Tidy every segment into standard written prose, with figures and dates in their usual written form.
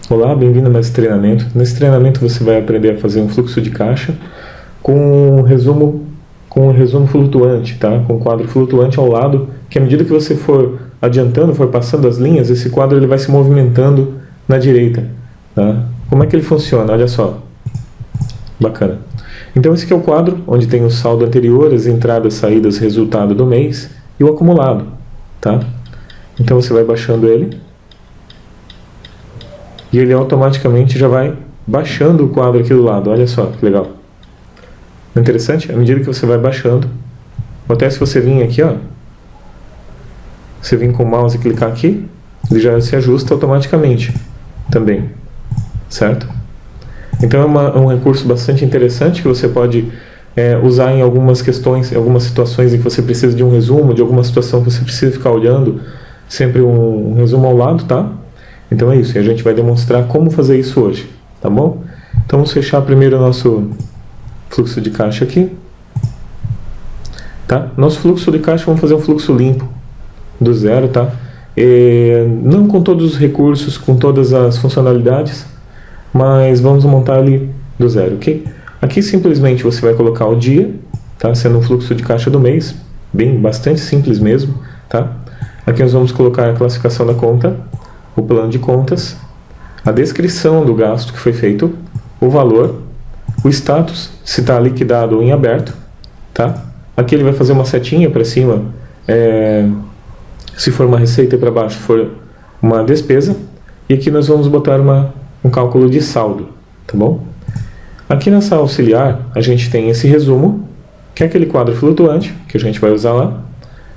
Olá, bem-vindo a mais esse treinamento. Nesse treinamento você vai aprender a fazer um fluxo de caixa com um resumo flutuante, tá? Com um quadro flutuante ao lado, que à medida que você for adiantando, for passando as linhas, esse quadro ele vai se movimentando na direita, tá? Como é que ele funciona? Olha só. Bacana. Então esse aqui é o quadro onde tem o saldo anterior, as entradas, saídas, resultado do mês e o acumulado, tá? Então você vai baixando ele e ele automaticamente já vai baixando o quadro aqui do lado. Olha só que legal. Não é interessante? À medida que você vai baixando, até se você vir aqui, ó, você vir com o mouse e clicar aqui, ele já se ajusta automaticamente também, certo? Então é um recurso bastante interessante que você pode usar em algumas questões, em algumas situações em que você precisa de um resumo, de alguma situação que você precisa ficar olhando, sempre um resumo ao lado, tá? Então é isso, e a gente vai demonstrar como fazer isso hoje, tá bom? Então vamos fechar primeiro o nosso fluxo de caixa aqui, tá? Nosso fluxo de caixa, vamos fazer um fluxo limpo, do zero, tá? Não com todos os recursos, com todas as funcionalidades, mas vamos montar ele do zero, ok? Aqui simplesmente você vai colocar o dia, tá? Sendo um fluxo de caixa do mês, bastante simples mesmo, tá? Aqui nós vamos colocar a classificação da conta, o plano de contas, a descrição do gasto que foi feito, o valor, o status, se está liquidado ou em aberto, tá? Aqui ele vai fazer uma setinha para cima, se for uma receita, e para baixo for uma despesa, e aqui nós vamos botar um cálculo de saldo, tá bom? Aqui nessa auxiliar, a gente tem esse resumo, que é aquele quadro flutuante, que a gente vai usar lá,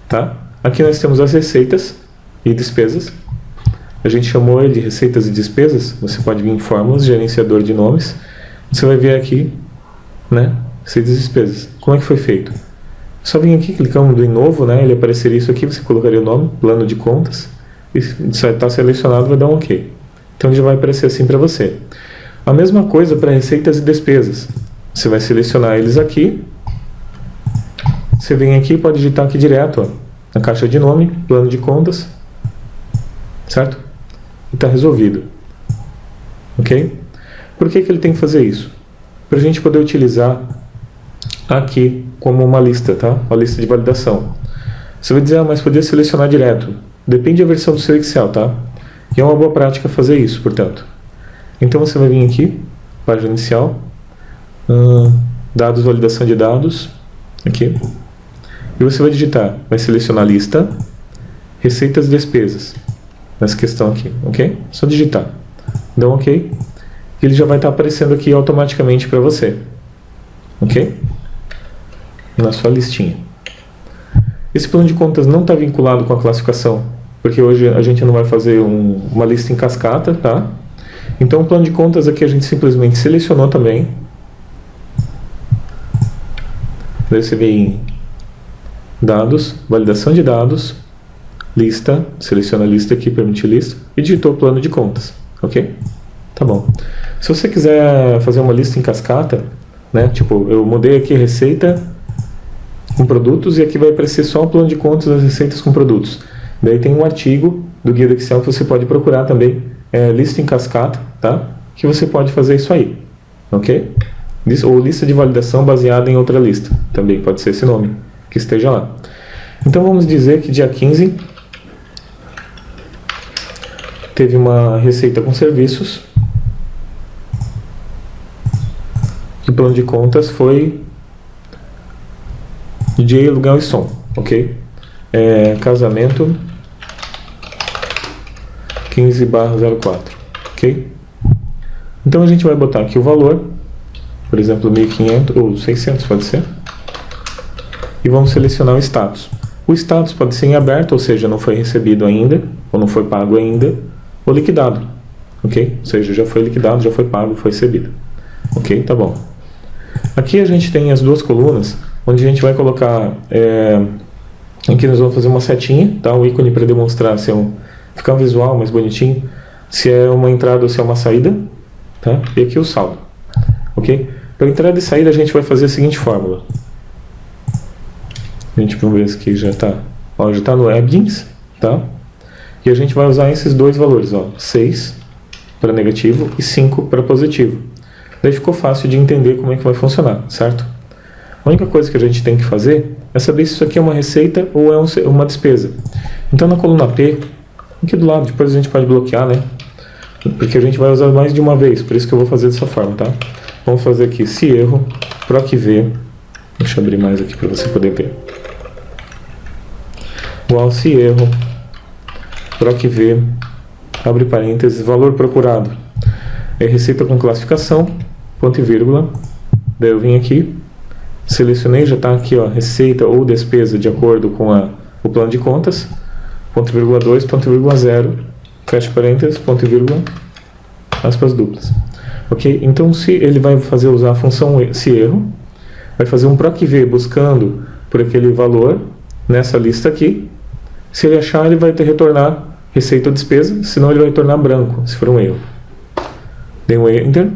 tá? Aqui nós temos as receitas e despesas. A gente chamou ele de receitas e despesas. Você pode vir em fórmulas, gerenciador de nomes. Você vai ver aqui, né, receitas e despesas. Como é que foi feito? Só vim aqui, clicamos em novo, né, ele apareceria isso aqui, você colocaria o nome, plano de contas, e se vai estar selecionado, vai dar um OK. Então ele já vai aparecer assim para você. A mesma coisa para receitas e despesas. Você vai selecionar eles aqui. Você vem aqui e pode digitar aqui direto, ó, na caixa de nome, plano de contas, certo? E está resolvido, ok? Por que ele tem que fazer isso? Para a gente poder utilizar aqui como uma lista, tá? Uma lista de validação. Você vai dizer, mas podia selecionar direto. Depende da versão do seu Excel, tá? E é uma boa prática fazer isso, portanto. Então você vai vir aqui, página inicial, dados, validação de dados, aqui. E você vai digitar, vai selecionar lista, receitas e despesas. Nessa questão aqui, ok? Só digitar. Dá um OK. Ele já vai estar aparecendo aqui automaticamente para você. Ok? Na sua listinha. Esse plano de contas não está vinculado com a classificação, porque hoje a gente não vai fazer uma lista em cascata, tá? Então o plano de contas aqui a gente simplesmente selecionou também. Daí você vem em dados, validação de dados, lista, seleciona a lista aqui, permitir lista, e digitou o plano de contas, ok? Tá bom. Se você quiser fazer uma lista em cascata, né, tipo, eu mudei aqui receita com produtos e aqui vai aparecer só o plano de contas das receitas com produtos. Daí tem um artigo do Guia do Excel que você pode procurar também, lista em cascata, tá? Que você pode fazer isso aí, ok? Ou lista de validação baseada em outra lista, também pode ser esse nome que esteja lá. Então vamos dizer que dia 15 teve uma receita com serviços. O plano de contas foi DJ, aluguel e som, ok? Casamento 15/04, ok? Então a gente vai botar aqui o valor, por exemplo, 1.500 ou 600 pode ser. E vamos selecionar o status. O status pode ser em aberto, ou seja, não foi recebido ainda, ou não foi pago ainda, ou liquidado, ok? Ou seja, já foi liquidado, já foi pago, foi recebido. Ok? Tá bom. Aqui a gente tem as duas colunas, onde a gente vai colocar, aqui nós vamos fazer uma setinha, tá? Um ícone para demonstrar se ficar um visual mais bonitinho, se é uma entrada ou se é uma saída, tá? E aqui o saldo, ok? Para entrada e saída a gente vai fazer a seguinte fórmula. A gente vai ver aqui já está, já está no Ebdins, tá? E a gente vai usar esses dois valores, ó, 6 para negativo e 5 para positivo. Daí ficou fácil de entender como é que vai funcionar, certo? A única coisa que a gente tem que fazer é saber se isso aqui é uma receita ou é uma despesa. Então na coluna P, aqui do lado, depois a gente pode bloquear, né? Porque a gente vai usar mais de uma vez, por isso que eu vou fazer dessa forma, tá? Vamos fazer aqui se erro, proc v, deixa eu abrir mais aqui para você poder ver. Igual se erro, proc v, abre parênteses, valor procurado é receita com classificação, ponto e vírgula. Daí eu vim aqui, selecionei, já está aqui, ó, receita ou despesa de acordo com o plano de contas, ponto e vírgula 2, ponto e vírgula 0, fecha parênteses, ponto e vírgula, aspas duplas. Ok? Então, se ele vai usar a função se erro, vai fazer um proc v buscando por aquele valor nessa lista aqui. Se ele achar, ele vai retornar receita ou despesa, senão ele vai retornar branco, se for um erro. Dei um enter.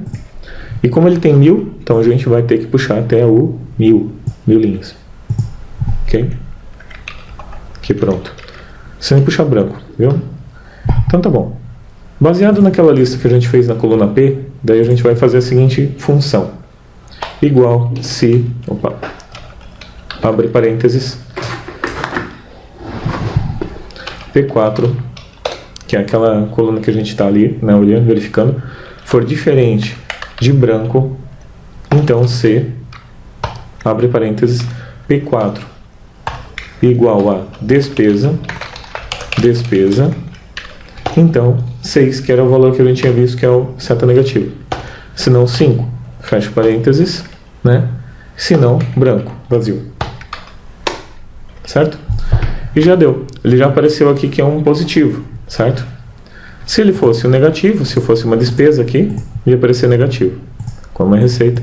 E como ele tem 1000, então a gente vai ter que puxar até o 1000 linhas. Ok? Aqui, pronto. Sem puxar branco, viu? Então tá bom. Baseado naquela lista que a gente fez na coluna P, daí a gente vai fazer a seguinte função. Igual se, abre parênteses, P4, que é aquela coluna que a gente está ali, né, olhando, verificando, for diferente de branco, então se, abre parênteses, P4 igual a despesa, então 6, que era o valor que a gente tinha visto, que é o seta negativo. Se não 5, fecha parênteses, né? Se não, branco, vazio. Certo? E já deu. Ele já apareceu aqui que é um positivo, certo? Se ele fosse um negativo, se fosse uma despesa aqui, ia aparecer negativo, como uma receita.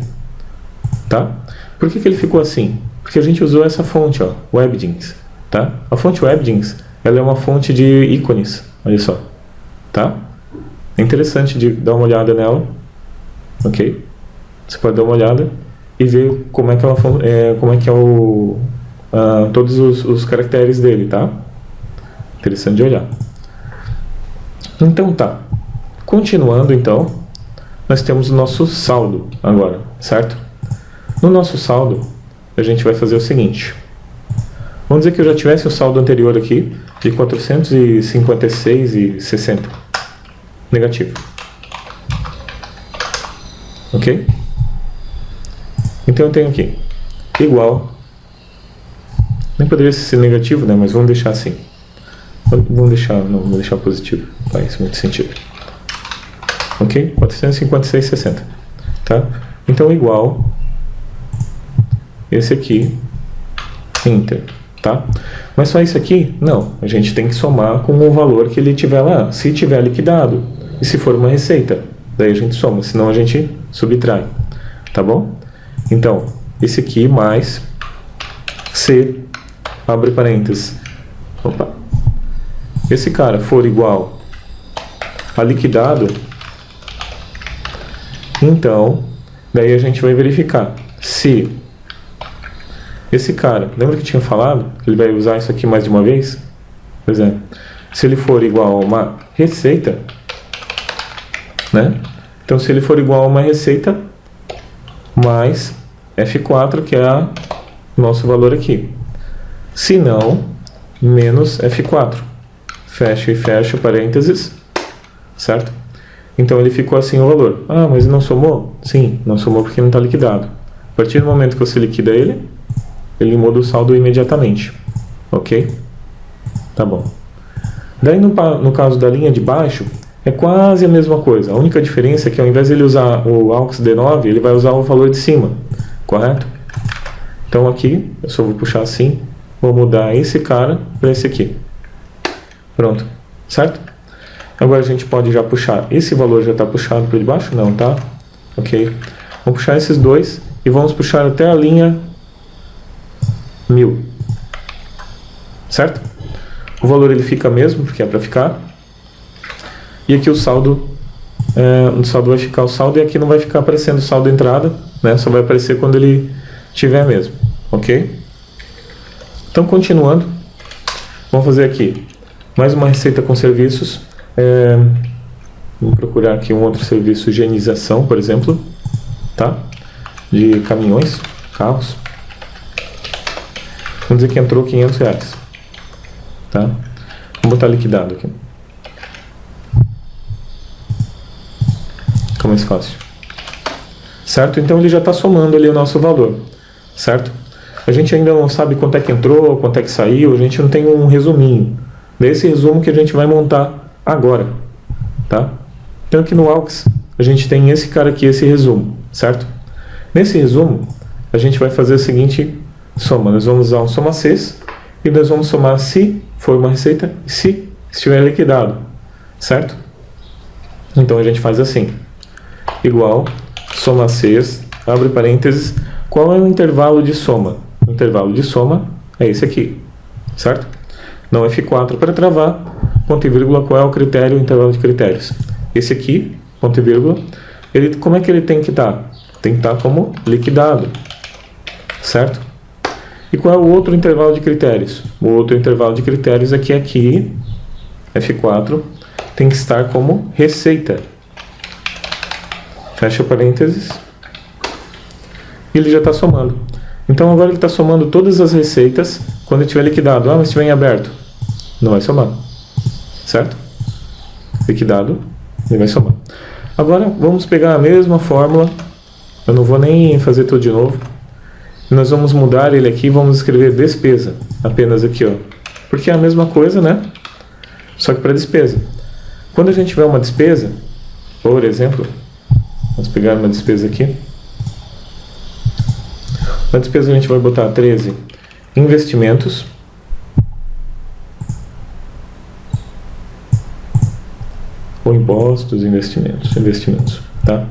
Tá? Por que ele ficou assim? Porque a gente usou essa fonte, ó, WebGenes. Tá? A fonte WebGenes, ela é uma fonte de ícones, olha só. Tá? É interessante de dar uma olhada nela, ok? Você pode dar uma olhada e ver como é que ela como é que é todos os caracteres dele, tá? Interessante de olhar. Então tá. Continuando então, nós temos o nosso saldo agora, certo? No nosso saldo, a gente vai fazer o seguinte. Vamos dizer que eu já tivesse o saldo anterior aqui de 456,60. Negativo. Ok? Então eu tenho aqui igual, nem poderia ser negativo, né? Mas vamos deixar assim. Vamos deixar positivo. Faz muito sentido. Ok? 456,60. Tá? Então igual esse aqui, enter. Tá? Mas só isso aqui? Não. A gente tem que somar com o valor que ele tiver lá. Se tiver liquidado. E se for uma receita, daí a gente soma, senão a gente subtrai. Tá bom? Então, esse aqui mais C, abre parênteses. Opa. Esse cara for igual a liquidado, então, daí a gente vai verificar se esse cara, lembra que eu tinha falado? Ele vai usar isso aqui mais de uma vez? Pois é. Se ele for igual a uma receita, né? Então, se ele for igual a uma receita, mais F4, que é o nosso valor aqui. Se não, menos F4. Fecha e fecha parênteses, certo? Então, ele ficou assim o valor. Ah, mas não somou? Sim, não somou porque não está liquidado. A partir do momento que você liquida ele muda o saldo imediatamente. Ok? Tá bom. Daí, no caso da linha de baixo, é quase a mesma coisa. A única diferença é que ao invés de ele usar o AUX D9, ele vai usar o valor de cima. Correto? Então aqui, eu só vou puxar assim, vou mudar esse cara para esse aqui. Pronto. Certo? Agora a gente pode já puxar. Esse valor já está puxado para de baixo? Não, tá? Ok. Vamos puxar esses dois e vamos puxar até a linha 1000. Certo? O valor ele fica mesmo, porque é para ficar. E aqui o saldo vai ficar o saldo, e aqui não vai ficar aparecendo o saldo entrada, né? Só vai aparecer quando ele tiver mesmo, ok? Então, continuando, vamos fazer aqui mais uma receita com serviços. Vamos procurar aqui um outro serviço, higienização, por exemplo, tá? De caminhões, carros. Vamos dizer que entrou R$500, tá? Vamos botar liquidado aqui. Fica mais fácil. Certo? Então ele já está somando ali o nosso valor, certo? A gente ainda não sabe quanto é que entrou, quanto é que saiu, a gente não tem um resuminho. Desse resumo que a gente vai montar agora, tá? Então aqui no AUX a gente tem esse cara aqui, esse resumo, certo? Nesse resumo a gente vai fazer a seguinte soma. Nós vamos usar um soma Cs e nós vamos somar se for uma receita e se estiver liquidado, certo? Então a gente faz assim, igual soma Cs, abre parênteses, qual é o intervalo de soma? O intervalo de soma é esse aqui, certo? Não F4 para travar, ponto e vírgula, qual é o critério, o intervalo de critérios? Esse aqui, ponto e vírgula, como é que ele tem que estar? Tem que estar como liquidado, certo? E qual é o outro intervalo de critérios? O outro intervalo de critérios é que aqui, F4, tem que estar como receita. Fecha parênteses. E ele já está somando. Então agora ele está somando todas as receitas quando estiver liquidado. Ah, mas estiver em aberto. Não vai somar. Certo? Liquidado, ele vai somar. Agora vamos pegar a mesma fórmula. Eu não vou nem fazer tudo de novo. Nós vamos mudar ele aqui e vamos escrever despesa. Apenas aqui, ó. Porque é a mesma coisa, né? Só que para despesa. Quando a gente tiver uma despesa, por exemplo, vamos pegar uma despesa aqui. Na despesa a gente vai botar 13 investimentos. Ou impostos, investimentos, tá?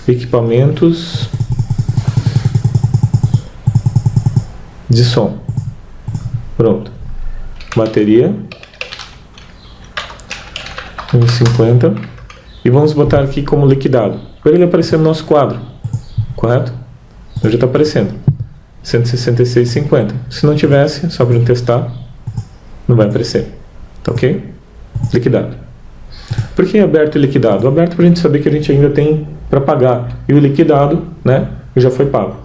Equipamentos de som. Pronto. Bateria. 1,50. E vamos botar aqui como liquidado. Para ele aparecer no nosso quadro. Correto? Então já está aparecendo. 166,50. Se não tivesse, só para testar, não vai aparecer. Tá ok? Liquidado. Por que aberto e liquidado? Aberto para a gente saber que a gente ainda tem para pagar. E o liquidado, né, já foi pago.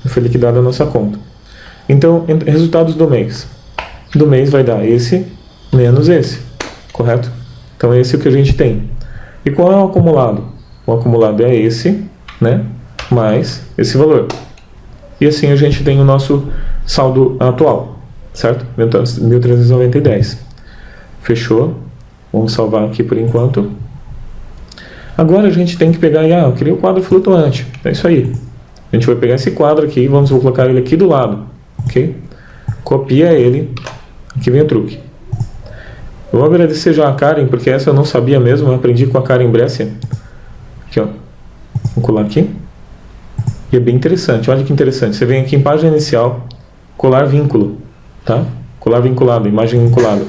Já foi liquidado a nossa conta. Então, resultados do mês. Do mês vai dar esse menos esse. Correto? Então, esse é o que a gente tem. E qual é o acumulado? O acumulado é esse, né, mais esse valor. E assim a gente tem o nosso saldo atual. Certo? 1.390,10. Fechou? Vamos salvar aqui por enquanto. Agora a gente tem que pegar e, eu queria o quadro flutuante. É isso aí. A gente vai pegar esse quadro aqui e vamos colocar ele aqui do lado. Ok? Copia ele. Aqui vem o truque. Eu vou agradecer já a Karen, porque essa eu não sabia mesmo. Eu aprendi com a Karen Brescia. Aqui, ó. Vou colar aqui. E é bem interessante. Olha que interessante. Você vem aqui em página inicial, colar vínculo. Tá? Colar vinculado, imagem vinculada.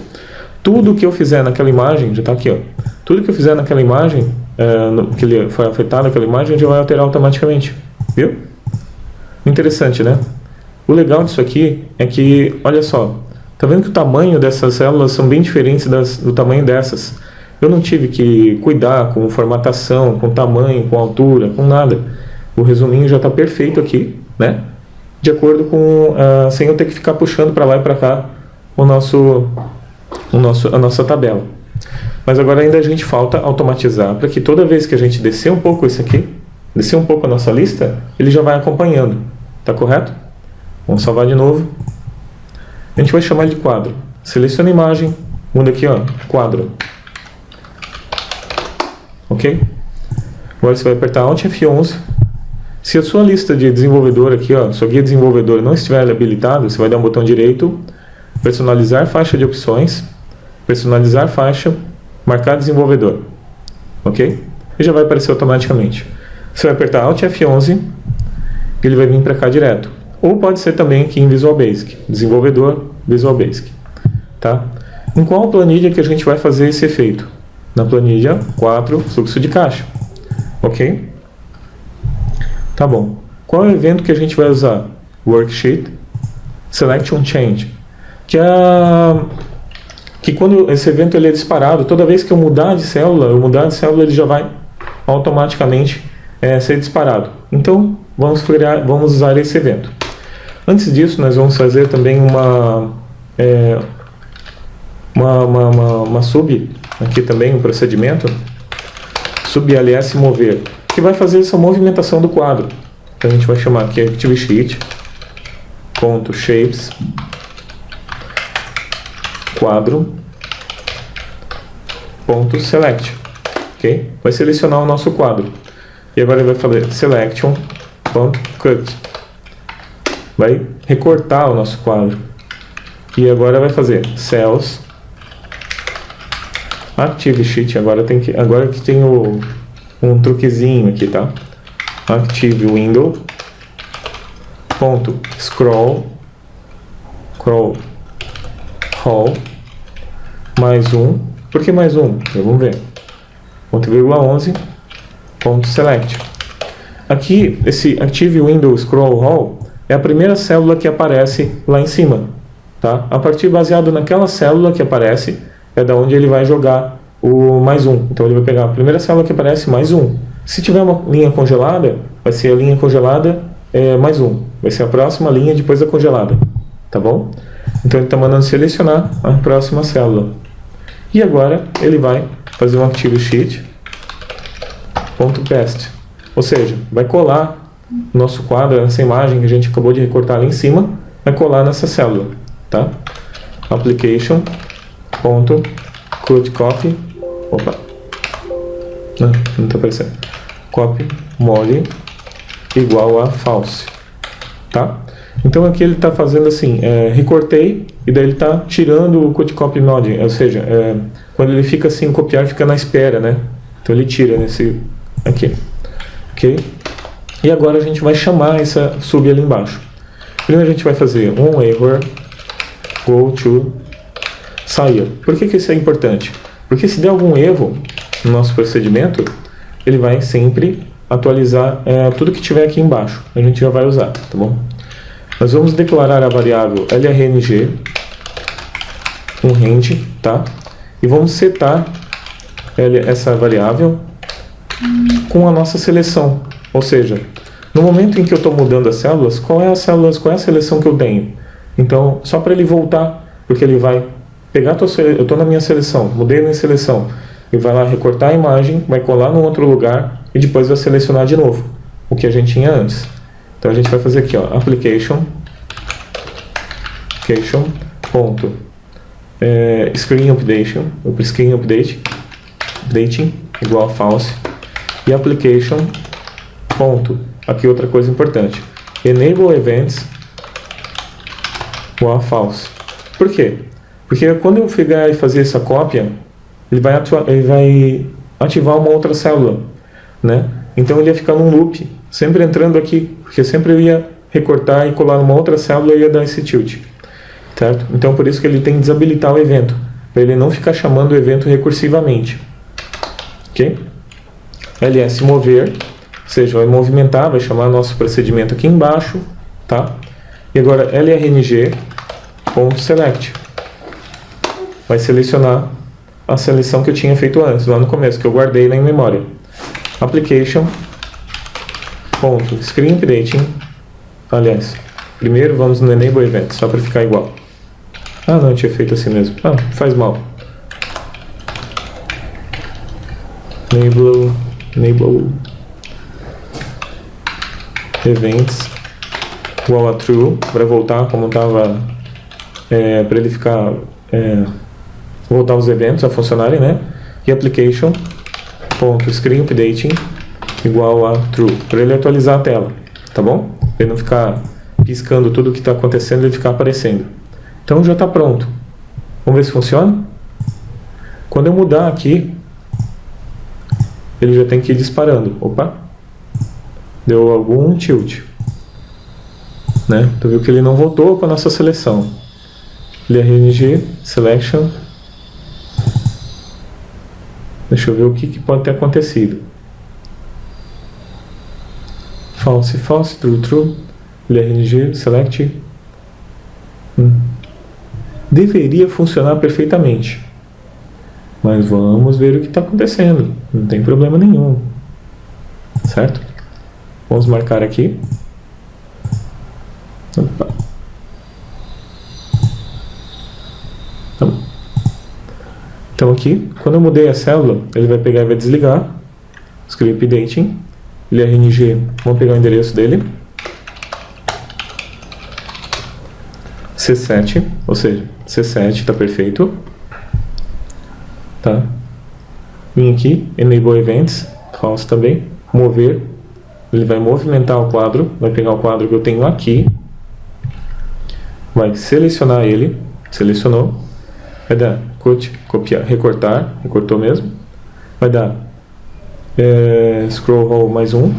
Tudo que eu fizer naquela imagem, já está aqui, ó. Tudo que eu fizer naquela imagem, que ele foi afetado naquela imagem, já vai alterar automaticamente. Viu? Interessante, né? O legal disso aqui é que, olha só, tá vendo que o tamanho dessas células são bem diferentes do tamanho dessas. Eu não tive que cuidar com formatação, com tamanho, com altura, com nada. O resuminho já está perfeito aqui, né? De acordo com, sem eu ter que ficar puxando para lá e para cá a nossa tabela. Mas agora ainda a gente falta automatizar para que toda vez que a gente descer um pouco isso aqui, descer um pouco a nossa lista, ele já vai acompanhando. Tá correto? Vamos salvar de novo. A gente vai chamar de quadro. Seleciona a imagem, muda aqui, ó, quadro. Ok? Agora você vai apertar Alt F11. Se a sua lista de desenvolvedor aqui, ó, sua guia desenvolvedor não estiver habilitada, você vai dar um botão direito, personalizar faixa de opções, personalizar faixa, marcar desenvolvedor. Ok? E já vai aparecer automaticamente. Você vai apertar Alt F11 e ele vai vir para cá direto. Ou pode ser também aqui em Visual Basic, desenvolvedor, Visual Basic. Tá? Em qual planilha que a gente vai fazer esse efeito? Na planilha 4, fluxo de caixa. Ok? Tá bom. Qual é o evento que a gente vai usar? Worksheet Selection Change. Que que quando esse evento ele é disparado, toda vez que eu mudar de célula, ele já vai automaticamente ser disparado. Então, vamos usar esse evento. Antes disso, nós vamos fazer também uma sub, aqui também um procedimento, sub ls mover, que vai fazer essa movimentação do quadro. Então a gente vai chamar aqui ActiveSheet.shapes quadro.select, ok? Vai selecionar o nosso quadro. E agora ele vai fazer selection.cut. Vai recortar o nosso quadro. E agora vai fazer cells ActiveSheet. Agora que tem um truquezinho aqui, tá? Active window scroll hall mais um. Por que mais um? Vamos ver. .11 .select. Aqui esse Active Window Scroll Hall é a primeira célula que aparece lá em cima, tá? A partir baseado naquela célula que aparece é da onde ele vai jogar o mais um. Então ele vai pegar a primeira célula que aparece mais um. Se tiver uma linha congelada, vai ser a linha congelada mais um. Vai ser a próxima linha depois da congelada, tá bom? Então ele está mandando selecionar a próxima célula. E agora ele vai fazer um ActiveSheet.paste. Ou seja, vai colar o nosso quadro, essa imagem que a gente acabou de recortar ali em cima, vai colar nessa célula, tá? Application.cutCopy. Opa! Não está aparecendo. Copy mode igual a false, tá? Então aqui ele está fazendo assim, recortei e daí ele está tirando o cutCopy mode, ou seja, quando ele fica assim, copiar fica na espera, né? Então ele tira nesse aqui, ok? E agora a gente vai chamar essa sub ali embaixo. Primeiro a gente vai fazer um error go to sair. Por que isso é importante? Porque se der algum erro no nosso procedimento, ele vai sempre atualizar tudo que tiver aqui embaixo. A gente já vai usar, tá bom? Nós vamos declarar a variável LRNG, um range, tá? E vamos setar essa variável com a nossa seleção. Ou seja, no momento em que eu estou mudando as células, qual é a seleção que eu tenho? Então, só para ele voltar, porque ele vai pegar eu estou na minha seleção, mudei a minha seleção, ele vai lá recortar a imagem, vai colar num outro lugar e depois vai selecionar de novo o que a gente tinha antes. Então a gente vai fazer aqui, ó, application screen updating igual a false e application aqui outra coisa importante, enable events igual a false. Por quê? Porque quando eu pegar e fazer essa cópia, ele vai ativar uma outra célula, né? Então ele ia ficar num loop, sempre entrando aqui, porque sempre eu ia recortar e colar numa outra célula e ia dar esse tilt, certo? Então por isso que ele tem que desabilitar o evento, para ele não ficar chamando o evento recursivamente, ok? ls mover, ou seja, vai movimentar, vai chamar nosso procedimento aqui embaixo, tá? E agora lrng.select vai selecionar a seleção que eu tinha feito antes, lá no começo, que eu guardei lá em memória. Application.screen updating. Aliás, primeiro vamos no enable event, só para ficar igual. Ah, não, eu tinha feito assim mesmo. Ah, faz mal. Enable events igual a true, para voltar como estava, para ele ficar, voltar os eventos a funcionarem, né? E application.screen updating igual a true, para ele atualizar a tela, tá bom? Para ele não ficar piscando tudo o que está acontecendo, ele ficar aparecendo. Então já está pronto. Vamos ver se funciona? Quando eu mudar aqui, ele já tem que ir disparando. Opa! Deu algum tilt, né? Tu viu que ele não voltou para a nossa seleção. LRNG, selection. Deixa eu ver o que pode ter acontecido. False, false, true, true. LRNG, select. deveria funcionar perfeitamente. Mas vamos ver o que está acontecendo. Não tem problema nenhum. Certo? Vamos marcar aqui. Opa. Então aqui, quando eu mudei a célula, ele vai pegar e vai desligar. Escrever updating. Ele é RNG, vamos pegar o endereço dele. C7, ou seja, C7 está perfeito. Tá? Vim aqui, Enable Events, false também. Mover, ele vai movimentar o quadro, vai pegar o quadro que eu tenho aqui. Vai selecionar ele, selecionou. Vai dar cut, copiar, recortar, recortou mesmo. Vai dar scroll roll mais um,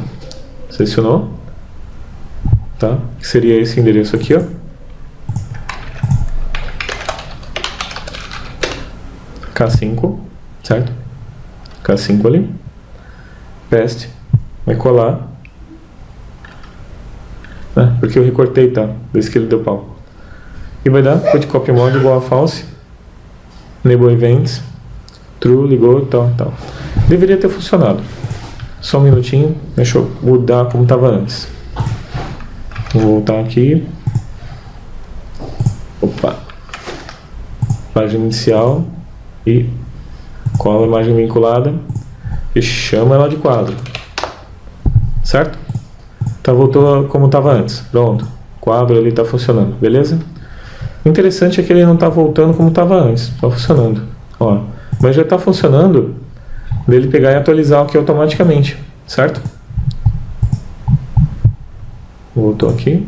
selecionou. Tá? Que seria esse endereço aqui, ó. K5, certo? K5 ali. Paste, vai colar. Porque eu recortei, tá? Desde que ele deu pau. E vai dar put copy mode igual a false. Enable events. True, ligou, tal. Deveria ter funcionado. Só um minutinho. Deixa eu mudar como estava antes. Vou voltar aqui. Opa. Página inicial. E cola a imagem vinculada e chama ela de quadro, certo? Tá, voltou como estava antes, pronto, o quadro ali está funcionando, beleza? O interessante é que ele não está voltando como estava antes, está funcionando, ó, mas já está funcionando dele pegar e atualizar aqui automaticamente, certo? Voltou aqui.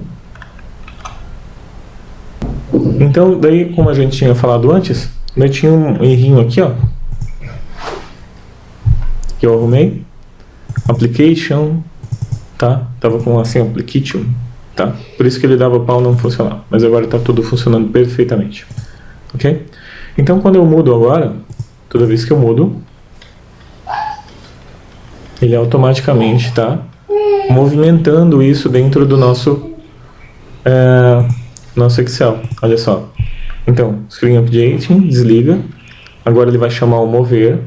Então daí, como a gente tinha falado antes, eu tinha um errinho aqui, ó, que eu arrumei. Application, tá? Tava com assim, application, tá? Por isso que ele dava pau, não funcionava. Mas agora tá tudo funcionando perfeitamente, ok? Então quando eu mudo agora, toda vez que eu mudo, ele automaticamente tá movimentando isso dentro do nosso Excel. Olha só. Então, Screen Updating, desliga. Agora ele vai chamar o mover,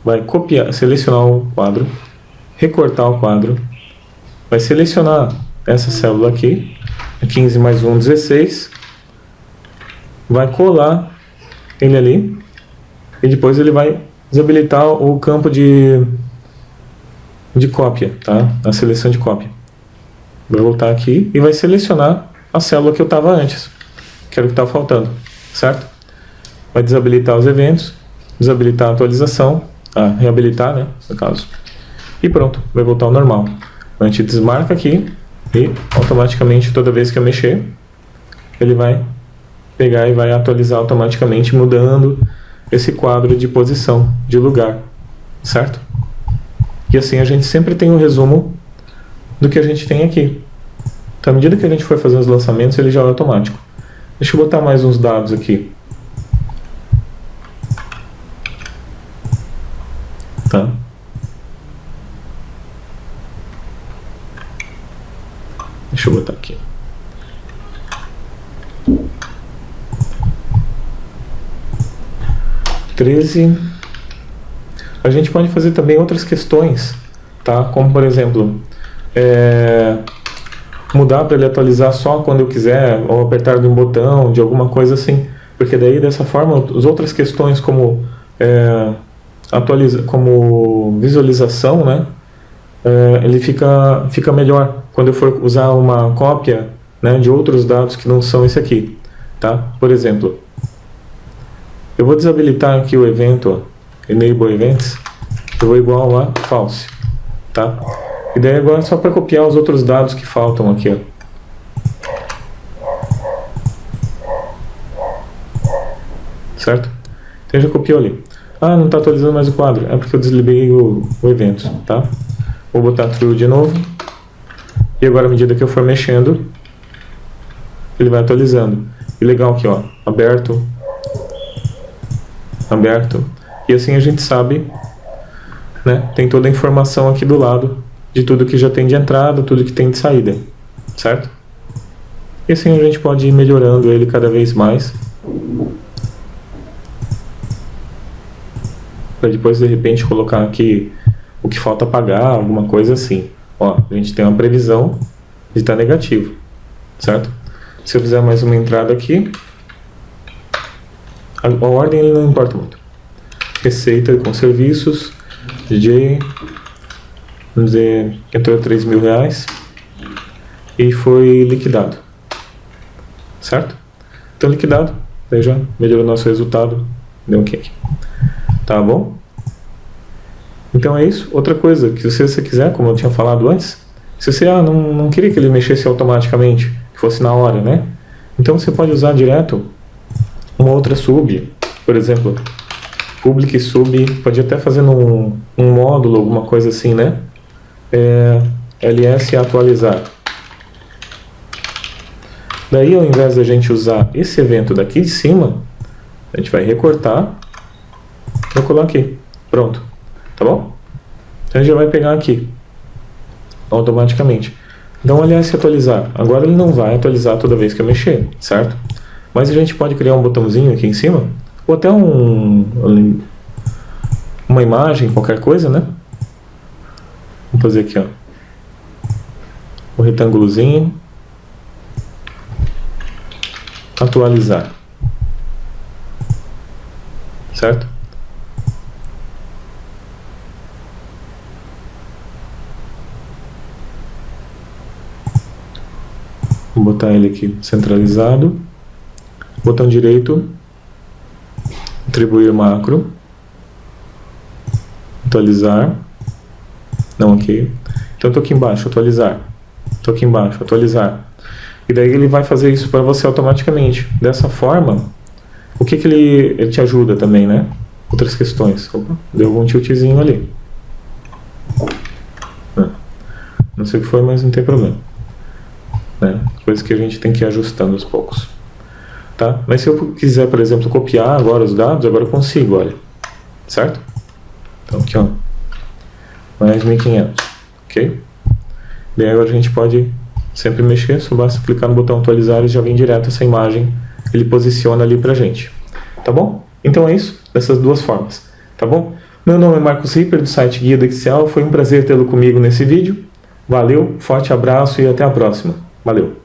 vai copiar, selecionar o quadro, recortar o quadro, vai selecionar essa célula aqui, 15 mais 1, 16, vai colar ele ali, e depois ele vai desabilitar o campo de cópia, tá? A seleção de cópia. Vai voltar aqui e vai selecionar a célula que eu estava antes, que era o que estava faltando, certo? Vai desabilitar os eventos, desabilitar a atualização, reabilitar, né, no caso. E pronto, vai voltar ao normal. A gente desmarca aqui e automaticamente, toda vez que eu mexer, ele vai pegar e vai atualizar automaticamente, mudando esse quadro de posição, de lugar, certo? E assim a gente sempre tem um resumo do que a gente tem aqui. Então, à medida que a gente for fazer os lançamentos, ele já é automático. Deixa eu botar mais uns dados aqui. Tá? Deixa eu botar aqui. A gente pode fazer também outras questões, tá? Como por exemplo, mudar para ele atualizar só quando eu quiser, ou apertar de um botão, de alguma coisa assim, porque daí dessa forma as outras questões como como visualização, né? Ele fica melhor quando eu for usar uma cópia, né, de outros dados que não são esse aqui, tá? Por exemplo, eu vou desabilitar aqui o evento, ó, Enable Events, eu vou igual a False, tá? E daí agora é só para copiar os outros dados que faltam aqui, ó. Certo? Então já copiou ali. Não está atualizando mais o quadro, é porque eu desliguei o evento, tá? Vou botar True de novo. E agora, à medida que eu for mexendo, ele vai atualizando. E legal aqui, ó, aberto, aberto. E assim a gente sabe, né, tem toda a informação aqui do lado de tudo que já tem de entrada, tudo que tem de saída, certo? E assim a gente pode ir melhorando ele cada vez mais. para depois de repente colocar aqui o que falta pagar, alguma coisa assim. Ó, a gente tem uma previsão de estar negativo, certo? Se eu fizer mais uma entrada aqui, a ordem ele não importa muito. Receita com serviços, DJ, vamos dizer, entrou R$3.000 e foi liquidado, certo? Então liquidado, daí já melhorou o nosso resultado, deu um aqui. Tá bom? Então é isso. Outra coisa, que se você quiser, como eu tinha falado antes, se você não queria que ele mexesse automaticamente, que fosse na hora, né? Então você pode usar direto uma outra sub, por exemplo, public sub, pode até fazer um módulo, alguma coisa assim, né? ls atualizar. Daí, ao invés da gente usar esse evento daqui de cima, a gente vai recortar e colar aqui. Pronto. Tá bom? Então a gente já vai pegar aqui automaticamente. Então, ls atualizar. Agora ele não vai atualizar toda vez que eu mexer, certo? Mas a gente pode criar um botãozinho aqui em cima, ou até uma imagem, qualquer coisa, né? Vamos fazer aqui, ó, um retângulozinho, atualizar, certo? Vou botar ele aqui centralizado, botão direito, atribuir macro, atualizar, não aqui, então estou aqui embaixo, atualizar, estou aqui embaixo, atualizar, e daí ele vai fazer isso para você automaticamente. Dessa forma, o que ele te ajuda também, né? Outras questões. Opa, deu um tiltzinho ali. Não sei o que foi, mas não tem problema, né? Coisa que a gente tem que ir ajustando aos poucos, tá? Mas se eu quiser, por exemplo, copiar agora os dados, agora eu consigo, olha, certo? Então aqui, ó, mais 1.500, ok? E aí agora a gente pode sempre mexer, só basta clicar no botão atualizar e já vem direto essa imagem, ele posiciona ali pra gente, tá bom? Então é isso, dessas duas formas, tá bom? Meu nome é Marcos Ripper, do site Guia do Excel, foi um prazer tê-lo comigo nesse vídeo, valeu, forte abraço e até a próxima, valeu!